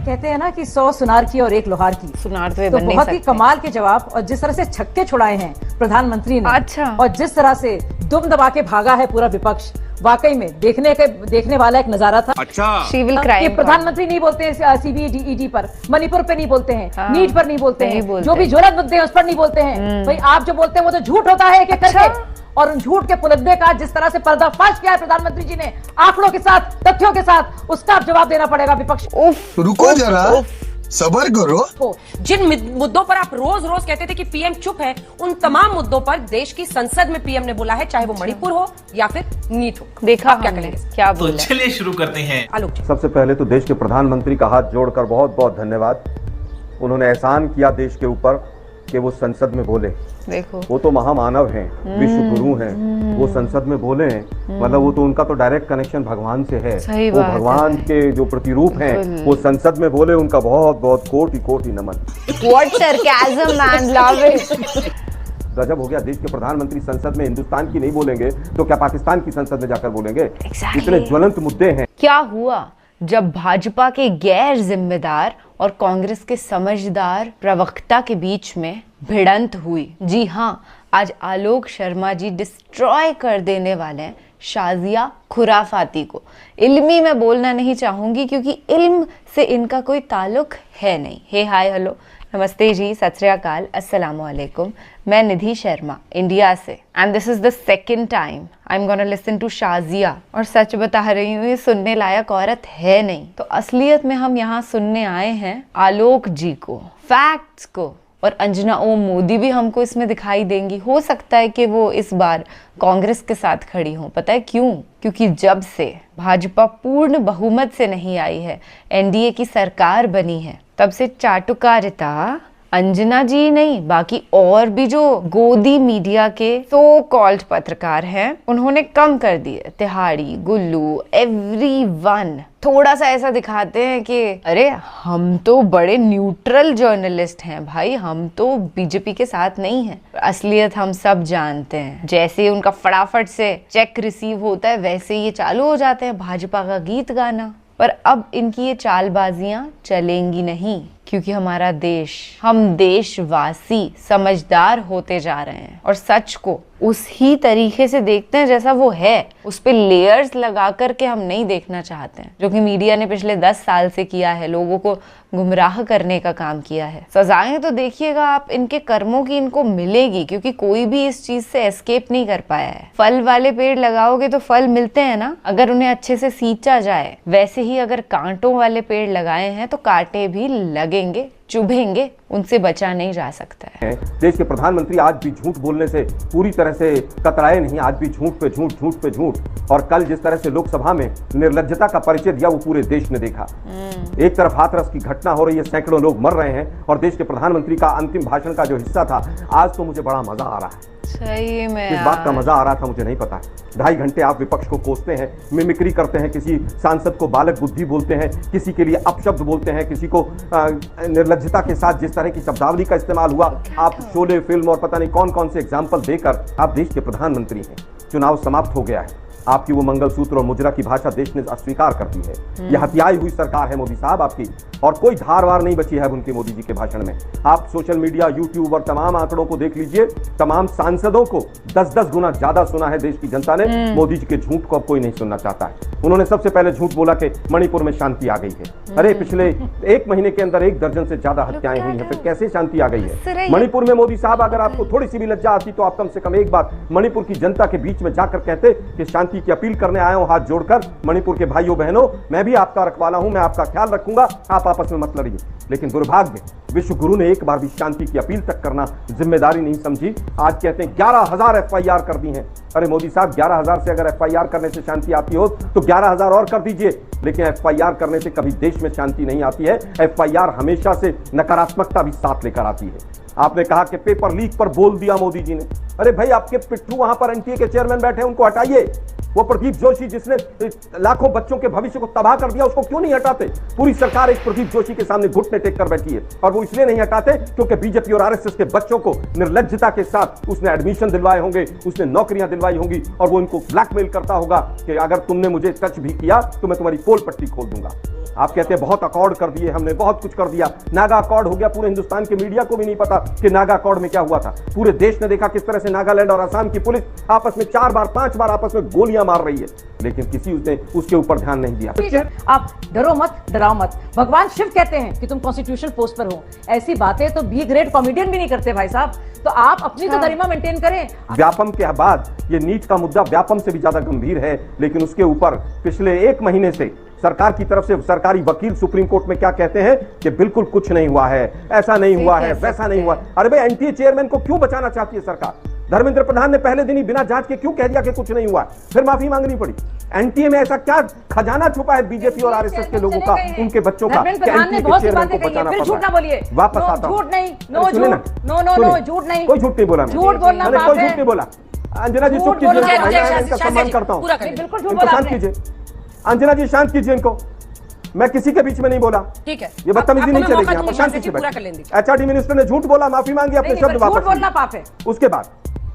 कहते हैं ना कि 100 सुनार की और 1 लोहार की। सुनार तो बहुत ही कमाल के जवाब, और जिस तरह से छक्के छुड़ाए हैं प्रधानमंत्री ने, अच्छा, और जिस तरह से दुम दबा के भागा है पूरा विपक्ष, वाकई में देखने वाला एक नजारा था। अच्छा, प्रधानमंत्री नहीं बोलते हैं सीबीडी पर, मणिपुर पे नहीं बोलते हैं, नीट पर नहीं बोलते हैं, जो भी ज्वलंत मुद्दे हैं उस पर नहीं बोलते हैं। भाई आप जो बोलते हैं वो तो झूठ होता है एक-एक करके, और उन झूठ के पुलिंदे का जिस तरह से पर्दाफाश किया है प्रधानमंत्री जी ने आंकड़ों के साथ, तथ्यों के साथ, उसका अब जवाब देना पड़ेगा विपक्ष। रुको जरा, सबर करो। जिन मुद्दों पर आप रोज रोज कहते थे कि पीएम चुप है, उन तमाम मुद्दों पर देश की संसद में पीएम ने बोला है, चाहे वो मणिपुर हो या फिर नीट हो। देखा आप क्या कहेंगे? क्या तो चलिए शुरू करते हैं। आलोक जी, सबसे पहले तो देश के प्रधानमंत्री का हाथ जोड़कर बहुत बहुत धन्यवाद। उन्होंने एहसान किया देश के ऊपर कि वो संसद में बोले। देखो, वो तो महामानव हैं, विश्व गुरु हैं, वो संसद में बोले हैं, मतलब वो तो उनका तो डायरेक्ट कनेक्शन भगवान से है। वो भगवान के जो प्रतिरूप हैं, वो संसद में बोले, उनका बहुत बहुत कोटि कोटि नमन। What sarcasm man, love it। गजब हो गया, देश के प्रधानमंत्री संसद में हिंदुस्तान की नहीं बोलेंगे तो क्या पाकिस्तान की संसद में जाकर बोलेंगे? इतने ज्वलंत मुद्दे हैं। क्या हुआ जब भाजपा के गैर जिम्मेदार और कांग्रेस के समझदार प्रवक्ता के बीच में भिड़ंत हुई? जी हाँ, आज आलोक शर्मा जी डिस्ट्रॉय कर देने वाले हैं शाजिया खुराफाती को। इल्मी मैं बोलना नहीं चाहूंगी क्योंकि इल्म से इनका कोई ताल्लुक है नहीं। हे हाय हेलो नमस्ते जी, सत श्री अकाल, अस्सलाम वालेकुम। मैं निधि शर्मा इंडिया से, and this is the second time I am gonna listen to Shazia. और सच बता रही हूँ, ये सुनने लायक औरत है नहीं। तो असलियत में हम यहाँ सुनने आए हैं आलोक जी को, फैक्ट्स को, और अंजना ओम मोदी भी हमको इसमें दिखाई देंगी। हो सकता है कि वो इस बार कांग्रेस के साथ खड़ी हो। पता है क्यों? क्योंकि जब से भाजपा पूर्ण बहुमत से नहीं आई है, एनडीए की सरकार बनी है, तब से चाटुकारिता अंजना जी नहीं, बाकी और भी जो गोदी मीडिया के सो कॉल्ड पत्रकार हैं, उन्होंने कम कर दिए। तिहाड़ी, गुल्लू, एवरीवन थोड़ा सा ऐसा दिखाते हैं कि अरे हम तो बड़े न्यूट्रल जर्नलिस्ट हैं भाई, हम तो बीजेपी के साथ नहीं हैं। असलियत हम सब जानते हैं। जैसे ही उनका फटाफट से चेक रिसीव होता है, वैसे ये चालू हो जाते हैं भाजपा का गीत गाना। पर अब इनकी ये चालबाजियां चलेंगी नहीं, क्योंकि हमारा देश, हम देशवासी समझदार होते जा रहे हैं और सच को उस ही तरीके से देखते हैं जैसा वो है। उस पे लेयर्स लगा करके हम नहीं देखना चाहते हैं, जो कि मीडिया ने पिछले 10 साल से किया है, लोगों को गुमराह करने का काम किया है। सजाएं तो देखिएगा आप, इनके कर्मों की इनको मिलेगी, क्योंकि कोई भी इस चीज से एस्केप नहीं कर पाया है। फल वाले पेड़ लगाओगे तो फल मिलते हैं ना, अगर उन्हें अच्छे से सींचा जाए। वैसे ही अगर कांटों वाले पेड़ लगाए हैं तो कांटे भी लगेंगे, चुभेंगे, उनसे बचा नहीं जा सकता है। देश के प्रधानमंत्री आज भी झूठ बोलने से पूरी तरह से कतराए नहीं, आज भी झूठ पे झूठ, झूठ पे झूठ। और कल जिस तरह से लोकसभा में निर्लज्जता का परिचय दिया, वो पूरे देश ने देखा। एक तरफ हाथरस की घटना हो रही है, सैकड़ों लोग मर रहे हैं, और देश के प्रधानमंत्री का अंतिम भाषण का जो हिस्सा था, आज तो मुझे बड़ा मजा आ रहा है। सही में किस बात का मजा आ रहा था मुझे नहीं पता। 2.5 घंटे आप विपक्ष को कोसते हैं, मिमिक्री करते हैं, किसी सांसद को बालक बुद्धि बोलते हैं, किसी के लिए अपशब्द बोलते हैं, किसी को निर्लज्जता के साथ जिस तरह की शब्दावली का इस्तेमाल हुआ, आप शोले फिल्म और पता नहीं कौन कौन से एग्जाम्पल देकर आप देश के प्रधानमंत्री हैं। चुनाव समाप्त हो गया है, आपकी वो मंगलसूत्र और मुजरा की भाषा देश ने अस्वीकार कर दी है। यह हत्याई हुई सरकार है मोदी साहब आपकी, और कोई धार वार नहीं बची है उनके मोदी जी के भाषण में। आप सोशल मीडिया, यूट्यूब और तमाम आंकड़ों को देख लीजिए, तमाम सांसदों को 10-10 गुना ज्यादा सुना है देश की जनता ने। मोदी जी के झूठ को अब कोई नहीं सुनना चाहता है। उन्होंने सबसे पहले झूठ बोला कि मणिपुर में शांति आ गई है। अरे पिछले 1 महीने के अंदर 1 दर्जन से ज्यादा हत्याएं हुई हैं, फिर कैसे शांति आ गई है मणिपुर में? मोदी साहब, अगर आपको थोड़ी सी भी लज्जा आती तो आप कम से कम एक बार मणिपुर की जनता के बीच में जाकर कहते कि शांति की अपील करने आया हूं हाथ जोड़कर, मणिपुर के भाइयों बहनों, मैं भी आपका रखवाला हूं, मैं आपका ख्याल रखूंगा, आप आपस में मत लड़िए। लेकिन दुर्भाग्य, विश्व गुरु ने एक बार भी शांति की अपील तक करना जिम्मेदारी नहीं समझी। आज कहते हैं 11,000 FIR कर दी हैं। अरे मोदी साहब, 11,000 से अगर FIR करने से शांति आती हो तो 11,000 और कर दीजिए, लेकिन FIR करने से कभी देश में शांति नहीं आती है। FIR हमेशा से नकारात्मकता भी साथ लेकर आती है। आपने कहा कि पेपर लीक पर बोल दिया मोदी जी ने। अरे भाई, आपके पिट्ठू वहां पर एनटीए के चेयरमैन बैठे हैं, उनको हटाइए। वो प्रदीप जोशी जिसने लाखों बच्चों के भविष्य को तबाह कर दिया, उसको क्यों नहीं हटाते? पूरी सरकार एक प्रदीप जोशी के सामने घुटने टेक कर बैठी है, और वो इसलिए नहीं हटाते क्योंकि बीजेपी और आरएसएस के बच्चों को निर्लज्जता के साथ उसने एडमिशन दिलवाए होंगे, उसने नौकरियां दिलवाई होंगी, और वो इनको ब्लैकमेल करता होगा कि अगर तुमने मुझे टच भी किया तो मैं तुम्हारी पोल पट्टी खोल दूंगा। आप कहते हैं बहुत अकॉर्ड कर दिए हमने, बहुत कुछ कर दिया, नागा अकॉर्ड हो गया। पूरे हिंदुस्तान के मीडिया को भी नहीं पता कि नागा अकॉर्ड में क्या हुआ था। पूरे देश ने देखा किस तरह से नागालैंड और असम की पुलिस आपस में 4 बार 5 बार आपस में गोलियां मार रही है, लेकिन किसी ने उसके ऊपर ध्यान नहीं दिया। आप डरो मत, डराओ मत। भगवान शिव कहते हैं कि तुम कॉन्स्टिट्यूशनल पोस्ट पर हो। ऐसी बातें तो बी ग्रेड कॉमेडियन भी नहीं करते भाई साहब। तो आप अपनी तो गरिमा मेंटेन करें। व्यापम के बाद ये नीट का मुद्दा व्यापम से भी ज्यादा गंभीर है, लेकिन उसके ऊपर पिछले 1 महीने से सरकार की तरफ से सरकारी वकील सुप्रीम कोर्ट में क्या कहते हैं कि बिल्कुल कुछ नहीं हुआ है, ऐसा नहीं हुआ है, वैसा नहीं हुआ। अरे भाई, एनटीए चेयरमैन को क्यों बचाना चाहती है सरकार? धर्मेंद्र प्रधान ने पहले दिन ही बिना जांच के क्यों कह दिया कि कुछ नहीं हुआ, फिर माफी मांगनी पड़ी। एनटीए में ऐसा क्या खजाना छुपा है बीजेपी और आरएसएस के लोगों का, उनके बच्चों का? धर्मेंद्र प्रधान ने बहुत सी बातें कही हैं, फिर झूठ ना बोलिए। वापस आता हूं। झूठ नहीं, नो झूठ, नो झूठ नहीं, कोई झूठ नहीं बोला, झूठ बोलना मैंने कोई झूठ नहीं बोला। अंजना जी चुप कीजिए, मैं इनका सम्मान करता हूं, बिल्कुल झूठ इनको बोला शांत आपने। कीजिए। अंजना जी शांत कीजिए इनको, मैं किसी के बीच में नहीं बोला। ठीक है, ये बदतमीजी नहीं चलेगी। यहाँ यहाँ पर शांति से पूरा कर लेंगे। एचआरडी मिनिस्टर ने झूठ बोला, माफी मांगी, अपने शब्द वापस झूठ बोलना पाप है। उसके बाद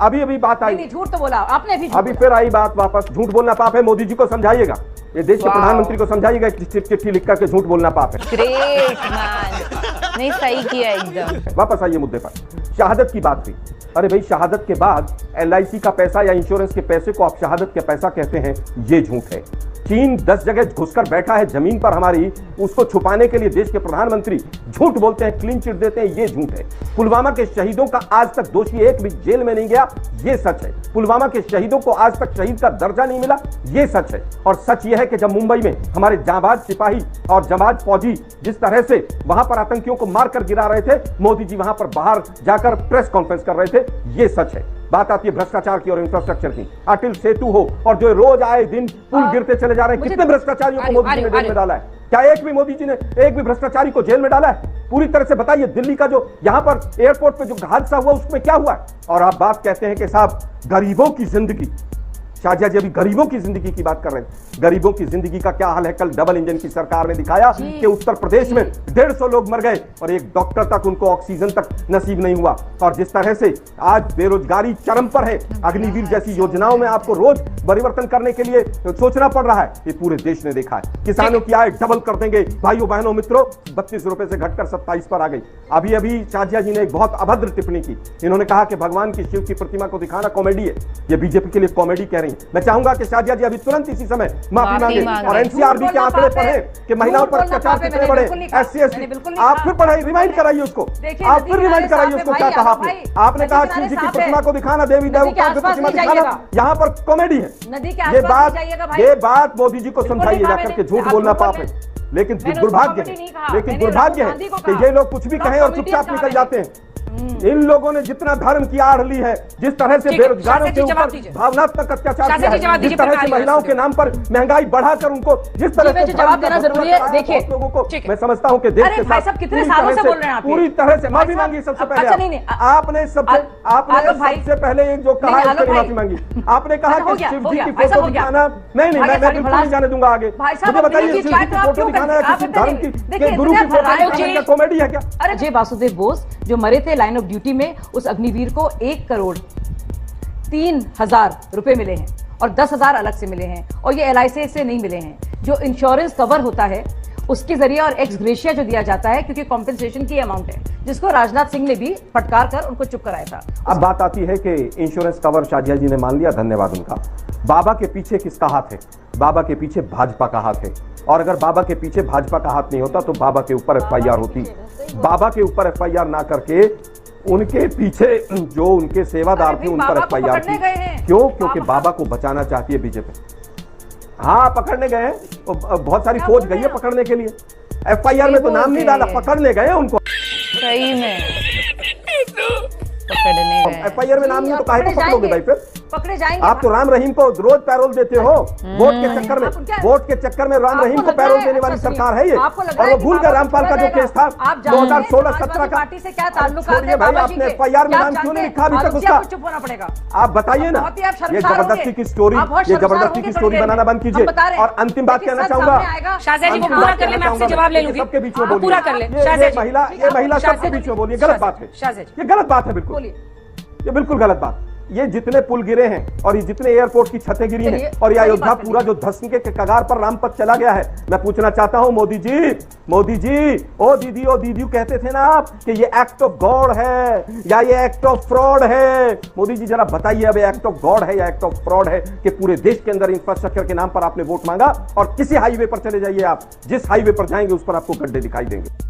अभी बात आई, झूठ तो बोला आपने, अभी फिर आई बात वापस, झूठ बोलना पाप है। मोदी जी को समझाइएगा, ये देश के प्रधानमंत्री को समझाइएगा, चिट्ठी लिख करके झूठ बोलना पाप है। ग्रेट मैन, नहीं सही किया एकदम। वापस आइए मुद्दे पर। शहादत की बात हुई। अरे भाई, शहादत के बाद एलआईसी का पैसा या इंश्योरेंस के पैसे को आप शहादत के पैसा कहते हैं, ये झूठ है। चीन 10 जगह घुसकर बैठा है जमीन पर हमारी, उसको छुपाने के लिए देश के प्रधानमंत्री झूठ बोलते हैं, क्लीन चिट देते हैं, ये झूठ है। पुलवामा के शहीदों का आज तक दोषी एक भी जेल में नहीं गया, ये सच है। पुलवामा के शहीदों को आज तक शहीद का दर्जा नहीं मिला, ये सच है। और सच यह है कि जब मुंबई में हमारे जांबाज सिपाही और जांबाज फौजी जिस तरह से वहां पर आतंकियों को मारकर गिरा रहे थे, मोदी जी वहां पर बाहर जाकर प्रेस कॉन्फ्रेंस कर रहे थे, ये सच है। बात आती है भ्रष्टाचार की और इंफ्रास्ट्रक्चर की। अटल सेतु हो और जो रोज आए दिन पुल गिरते चले जा रहे हैं, कितने भ्रष्टाचारियों को मोदी जी ने जेल में डाला है? क्या एक भी मोदी जी ने एक भी भ्रष्टाचारी को जेल में डाला है? पूरी तरह से बताइए। दिल्ली का जो यहां पर एयरपोर्ट पे जो हादसा हुआ उसमें क्या हुआ है? और आप बात कहते हैं कि साहब गरीबों की जिंदगी, शाहजिया जी अभी गरीबों की जिंदगी की बात कर रहे हैं। गरीबों की जिंदगी का क्या हाल है? कल डबल इंजन की सरकार ने दिखाया कि उत्तर प्रदेश में 150 लोग मर गए और एक डॉक्टर तक उनको ऑक्सीजन तक नसीब नहीं हुआ। और जिस तरह से आज बेरोजगारी चरम पर है, अग्निवीर जैसी योजनाओं में आपको रोज परिवर्तन करने के लिए सोचना पड़ रहा है, ये पूरे देश ने देखा है। किसानों की आय डबल कर देंगे, भाइयों बहनों मित्रों, 32 रुपए से घटकर 27 पर आ गई। अभी अभी शाहजिया जी ने एक बहुत अभद्र टिप्पणी की। इन्होंने कहा कि भगवान की शिव की प्रतिमा को दिखाना कॉमेडी है। ये बीजेपी के लिए कॉमेडी कह रही। मैं चाहूंगा कि शाहजिया जी अभी तुरंत इसी समय माफी मांगे और एनसीआरबी के आंकड़े पढ़े कि महिलाओं पर अत्याचार कितने बड़े। एससी एसटी आप फिर पढ़ाई, रिमाइंड कराइए उसको, आप फिर रिमाइंड कराइए उसको। क्या कहा आपने कहा शिव जी की प्रतिमा को दिखाना, देवी देवताओं की प्रतिमा दिखाना, यहाँ पर कॉमेडी है। ये बात मोदी जी को समझाइए जाकर के झूठ बोलना पाप है। लेकिन दुर्भाग्य है कि ये लोग कुछ भी कहें और चुपचाप निकल जाते हैं। इन लोगों ने जितना धर्म की आड़ ली है, जिस तरह से बेरोजगारों के ऊपर भावनात्मक अत्याचार किया है, जिस तरह से महिलाओं के नाम पर महंगाई बढ़ाकर उनको जिस तरह से जवाब देना जरूरी है। देखिए लोगों को मैं समझता हूं कि देश के साथ कितने सालों से बोल रहे हैं आप, पूरी तरह से माफी मांगी। सबसे पहले आपने सबसे पहले जो कहा उसकी माफी मांगी। आपने कहा कि शिव जी की फोटो दिखाना, नहीं मैं बिल्कुल नहीं जाने दूंगा आगे। मुझे बताइए, शिव जी की फोटो दिखाना है किसी धर्म की गुरु की फोटो दिखाना कॉमेडी है क्या? अरे जय वासुदेव बोस जो मरे थे लाइन ऑफ ड्यूटी में, उस अग्निवीर को 1,03,000 रुपए मिले हैं और 10,000 अलग से मिले हैं, और ये एलआईसी से नहीं मिले हैं। जो इंश्योरेंस कवर होता है उसके जरिए और एक्स ग्रेशिया जो दिया जाता है, क्योंकि कॉम्पेंसेशन की अमाउंट है, जिसको राजनाथ सिंह ने भी फटकार कर उनको चुप कराया था। अब बात आती है कि इंश्योरेंस कवर शाहजिया जी ने मान लिया, धन्यवाद उनका। बाबा के पीछे किसका हाथ है? बाबा के पीछे भाजपा का हाथ है। और अगर बाबा के पीछे भाजपा का हाथ नहीं होता तो बाबा के ऊपर एफआईआर होती। बाबा के ऊपर एफआईआर ना करके उनके पीछे जो उनके सेवादार थे उन पर एफआईआर की। क्यों? क्योंकि बाबा को बचाना चाहती है बीजेपी। हाँ, पकड़ने गए हैं, बहुत सारी फौज गई है पकड़ने के लिए। एफआईआर में तो नाम नहीं डाला, पकड़ने गए उनको। सही में पकड़ने गए। एफआईआर में नाम नहीं तो काहे को पकड़ोगे भाई? फिर पकड़े जाएंगे। आप तो राम रहीम को रोज पैरोल देते हो वोट के चक्कर में। वोट के चक्कर में राम रहीम को पैरोल देने वाली सरकार है ये। और वो भूल गए रामपाल का जो केस था 2016-17 का। पार्टी से क्या ताल्लुक छोड़िए भाई, आपने एफआईआर में नाम क्यों नहीं लिखा अभी तक उसका? चुप होना पड़ेगा। आप बताइए ना, ये जबरदस्ती की स्टोरी, ये जबरदस्ती की स्टोरी बनाना बंद कीजिए। और अंतिम बात कहना चाहूंगा, शाहजिया जी को पूरा कर ले, मैं आपसे जवाब ले लूंगी। सबके बीच में बोलिए, पूरा कर ले। ये महिला सबके बीच में बोलिए, गलत बात है। ये गलत बात है बिल्कुल, ये बिल्कुल गलत बात। ये जितने पुल गिरे हैं और ये जितने एयरपोर्ट की छतें गिरी हैं और ये अयोध्या पूरा जो धंसने के कगार पर रामपथ चला गया है, मैं पूछना चाहता हूं मोदी जी, ओ दीदी कहते थे ना आप कि ये एक्ट ऑफ गॉड है या ये एक्ट ऑफ फ्रॉड है। मोदी जी जरा बताइए अब एक्ट ऑफ गॉड है या एक्ट ऑफ फ्रॉड है कि पूरे देश के अंदर इंफ्रास्ट्रक्चर के नाम पर आपने वोट मांगा और किसी हाईवे पर चले जाइए आप, जिस हाईवे पर जाएंगे उस पर आपको गड्ढे दिखाई देंगे।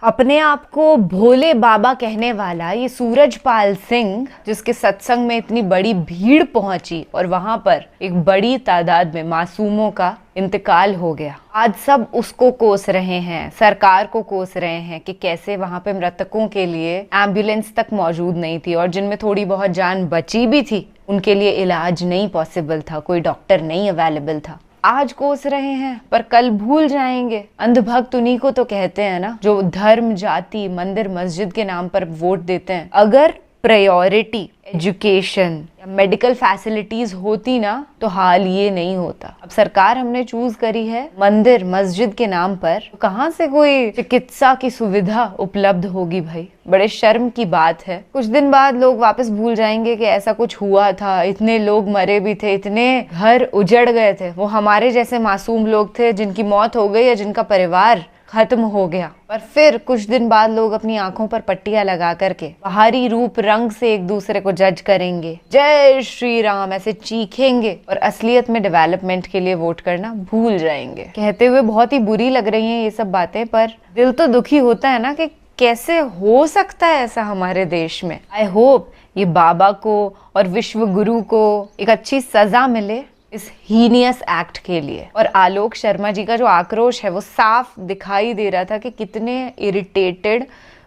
अपने आप को भोले बाबा कहने वाला ये सूरजपाल सिंह, जिसके सत्संग में इतनी बड़ी भीड़ पहुंची और वहां पर एक बड़ी तादाद में मासूमों का इंतकाल हो गया, आज सब उसको कोस रहे हैं, सरकार को कोस रहे हैं कि कैसे वहां पे मृतकों के लिए एम्बुलेंस तक मौजूद नहीं थी और जिनमें थोड़ी बहुत जान बची भी थी उनके लिए इलाज नहीं पॉसिबल था, कोई डॉक्टर नहीं अवेलेबल था। आज कोस रहे हैं पर कल भूल जाएंगे। अंधभक्त उन्हीं को तो कहते हैं ना जो धर्म, जाति, मंदिर, मस्जिद के नाम पर वोट देते हैं। अगर प्रायोरिटी एजुकेशन या मेडिकल फैसिलिटीज होती ना तो हाल ये नहीं होता। अब सरकार हमने चूज करी है मंदिर मस्जिद के नाम पर, तो कहाँ से कोई चिकित्सा की सुविधा उपलब्ध होगी भाई? बड़े शर्म की बात है। कुछ दिन बाद लोग वापस भूल जाएंगे कि ऐसा कुछ हुआ था, इतने लोग मरे भी थे, इतने घर उजड़ गए थे। वो हमारे जैसे मासूम लोग थे जिनकी मौत हो गई या जिनका परिवार खत्म हो गया। पर फिर कुछ दिन बाद लोग अपनी आंखों पर पट्टियां लगा करके बाहरी रूप रंग से एक दूसरे को जज करेंगे, जय श्री राम ऐसे चीखेंगे और असलियत में डेवलपमेंट के लिए वोट करना भूल जाएंगे। कहते हुए बहुत ही बुरी लग रही हैं ये सब बातें, पर दिल तो दुखी होता है ना कि कैसे हो सकता है ऐसा हमारे देश में। आई होप ये बाबा को और विश्व गुरु को एक अच्छी सजा मिले इस हीनियस एक्ट के लिए। और आलोक शर्मा जी का जो आक्रोश है वो साफ दिखाई दे रहा था कि कितने इरिटेटेड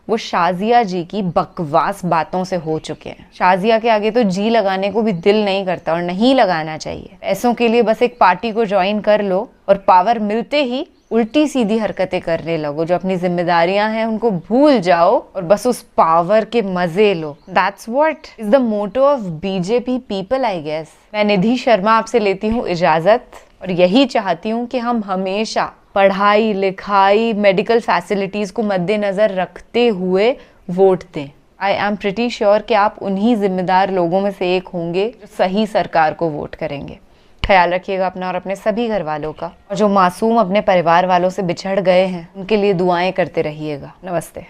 वो शाजिया जी की बकवास बातों से हो चुके हैं। शाजिया के आगे तो जी लगाने को भी दिल नहीं करता और नहीं लगाना चाहिए। पैसों के लिए बस एक पार्टी को ज्वाइन कर लो और पावर मिलते ही उल्टी सीधी हरकतें करने लगो। जो अपनी जिम्मेदारियां हैं उनको भूल जाओ और बस उस पावर के मजे लो। That's what is the motto of BJP people I guess. मैं निधि शर्मा आपसे लेती हूँ इजाजत और यही चाहती हूँ कि हम हमेशा पढ़ाई लिखाई मेडिकल फैसिलिटीज को मद्देनजर रखते हुए वोट दें। आई एम प्रिटी श्योर कि आप उन्हीं जिम्मेदार लोगों में से एक होंगे जो सही सरकार को वोट करेंगे। ख्याल रखिएगा अपना और अपने सभी घर वालों का, और जो मासूम अपने परिवार वालों से बिछड़ गए हैं उनके लिए दुआएं करते रहिएगा। नमस्ते।